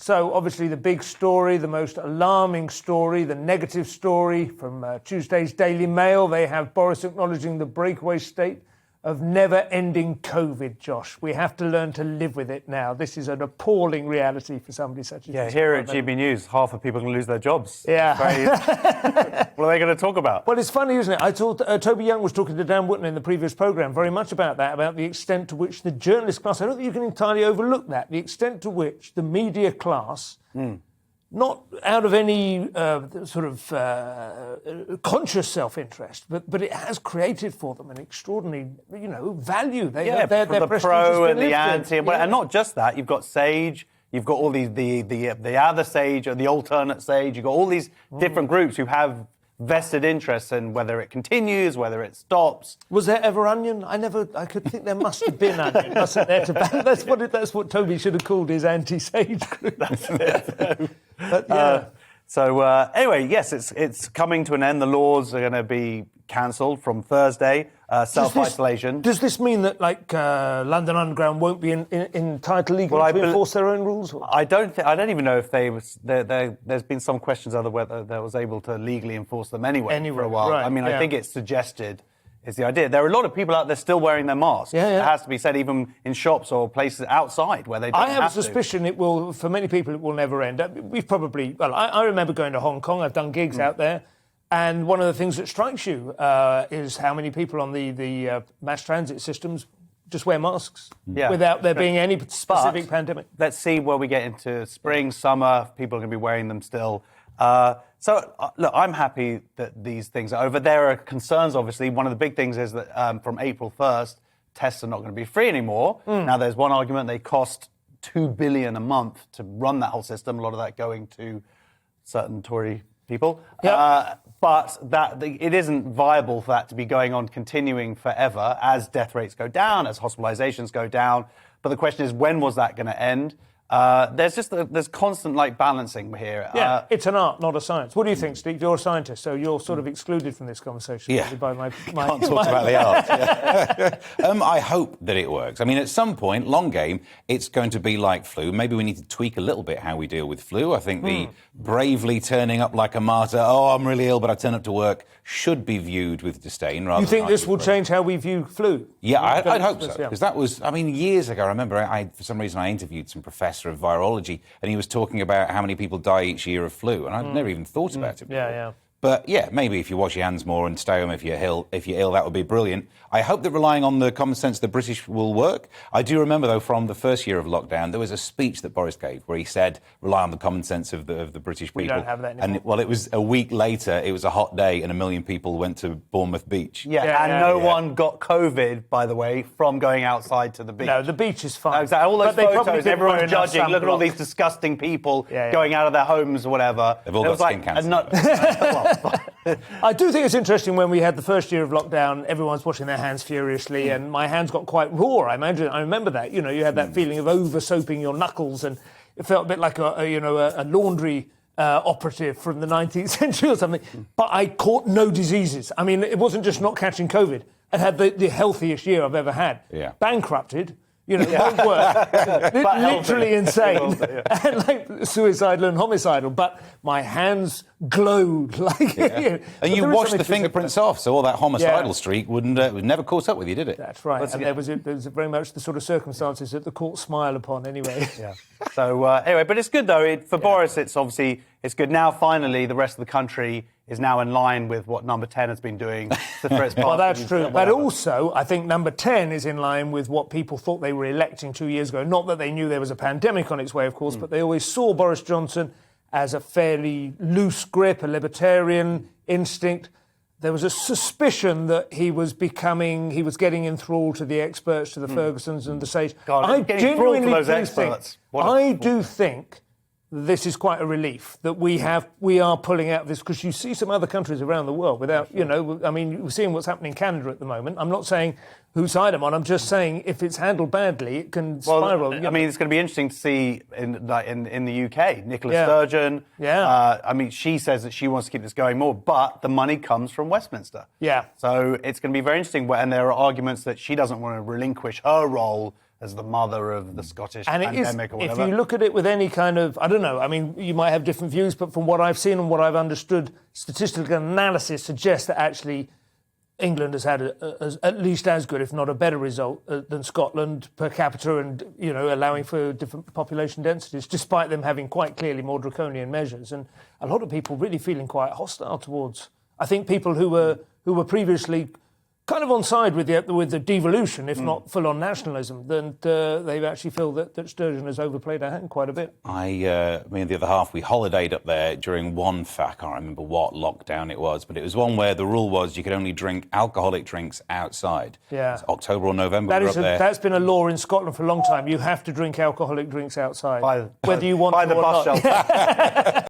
So obviously the big story, the most alarming story, the negative story from Tuesday's Daily Mail, they have Boris acknowledging the breakaway state of never-ending COVID, Josh. We have to learn to live with it now. This is an appalling reality for somebody such as this. Here at GBNews, half of people are going to lose their jobs. Yeah. What are they going to talk about? Well, it's funny, isn't it? I thought Toby Young was talking to Dan Wootton in the previous programme very much about that, about the extent to which the journalist class, I don't think you can entirely overlook that, the extent to which the media class, not out of any conscious self-interest, but it has created for them an extraordinary, value. They have their the pro and the anti, and not just that. You've got Sage, you've got all these the other Sage or the alternate Sage. You've got all these different groups who have vested interests in whether it continues, whether it stops. Was there ever Onion? I could think there must have been Onion. Wasn't there? That's what Toby should have called his anti-Sage group. That's it. But, yeah. Anyway, yes, it's coming to an end. The laws are going to be cancelled from Thursday. Self-isolation. Does this mean that, London Underground won't be entitled legally to enforce their own rules? Or? I don't even know if there's been some questions over whether they was able to legally enforce them anyway for a while. Right, I think it's suggested. Is the idea. There are a lot of people out there still wearing their masks. Yeah. It has to be said, even in shops or places outside where they don't I have a suspicion it will, for many people, it will never end. I remember going to Hong Kong. I've done gigs out there. And one of the things that strikes you is how many people on the mass transit systems just wear masks without there being any specific pandemic. Let's see where we get into spring, summer. People are going to be wearing them still. Look, I'm happy that these things are over. There are concerns, obviously. One of the big things is that from April 1st, tests are not going to be free anymore. Now, there's one argument. They cost $2 billion a month to run that whole system, a lot of that going to certain Tory people. Yep. But it isn't viable for that to be going on, continuing forever, as death rates go down, as hospitalizations go down. But the question is, when was that going to end? There's constant balancing here. Yeah, it's an art, not a science. What do you think, Steve? You're a scientist, so you're sort of excluded from this conversation. Yeah, by my can't talk about the art. Yeah. I hope that it works. I mean, at some point, long game, it's going to be like flu. Maybe we need to tweak a little bit how we deal with flu. I think the bravely turning up like a martyr, I'm really ill, but I turn up to work, should be viewed with disdain. Rather you think than this will change how we view flu? Yeah, I'd hope so. Because that was, years ago, I remember for some reason I interviewed some professor of virology, and he was talking about how many people die each year of flu, and I'd never even thought about it before. Yeah. But yeah, maybe if you wash your hands more and stay home if you're ill, that would be brilliant. I hope that relying on the common sense of the British will work. I do remember, though, from the first year of lockdown, there was a speech that Boris gave where he said, rely on the common sense of the British people. We don't have that anymore. And, it was a week later, it was a hot day, and 1 million people went to Bournemouth Beach. No one got COVID, by the way, from going outside to the beach. No, the beach is fine. Exactly. All those photos, everyone's judging. Look at all these disgusting people going out of their homes or whatever. They've all got skin cancer. I do think it's interesting when we had the first year of lockdown, everyone's washing their hands furiously, and my hands got quite raw. I remember that. You had that feeling of over-soaping your knuckles, and it felt a bit like a laundry operative from the 19th century or something. But I caught no diseases. I mean, it wasn't just not catching COVID. I had the healthiest year I've ever had. Yeah. Bankrupted. Won't work. Literally insane. And suicidal and homicidal. But my hands glowed And you washed the fingerprints off, so all that homicidal streak would never caught up with you, did it? That's right. And there was very much the sort of circumstances that the court smile upon anyway. Yeah. So anyway, but it's good though. For Boris, it's good. Now finally the rest of the country is now in line with what Number 10 has been doing for its Well, that's true. But also, I think Number 10 is in line with what people thought they were electing 2 years ago. Not that they knew there was a pandemic on its way, of course, but they always saw Boris Johnson as a fairly loose grip, a libertarian instinct. There was a suspicion that he was getting enthralled to the experts, to the Fergusons and the Sage. God, I genuinely do think this is quite a relief that we are pulling out of this, because you see some other countries around the world without, we're seeing what's happening in Canada at the moment. I'm not saying whose side I'm on. I'm just saying if it's handled badly, it can spiral. It's going to be interesting to see in the UK. Nicola Sturgeon. Yeah. She says that she wants to keep this going more, but the money comes from Westminster. Yeah. So it's going to be very interesting. And there are arguments that she doesn't want to relinquish her role as the mother of the Scottish And it is, pandemic or if whatever. you look at it with any kind of, I don't know, I mean, you might have different views, but from what I've seen and what I've understood, statistical analysis suggests that actually England has had at least as good, if not a better result than Scotland per capita and, you know, allowing for different population densities, despite them having quite clearly more draconian measures. And a lot of people really feeling quite hostile towards, I think, people who were previously kind of on side with the devolution, if not full-on nationalism, then they actually feel that Sturgeon has overplayed our hand quite a bit. Me and the other half, we holidayed up there during I can't remember what lockdown it was, but it was one where the rule was you could only drink alcoholic drinks outside. Yeah. It's October or November, we were up there. That's been a law in Scotland for a long time. You have to drink alcoholic drinks outside, whether you want by to the or bus not. shelter.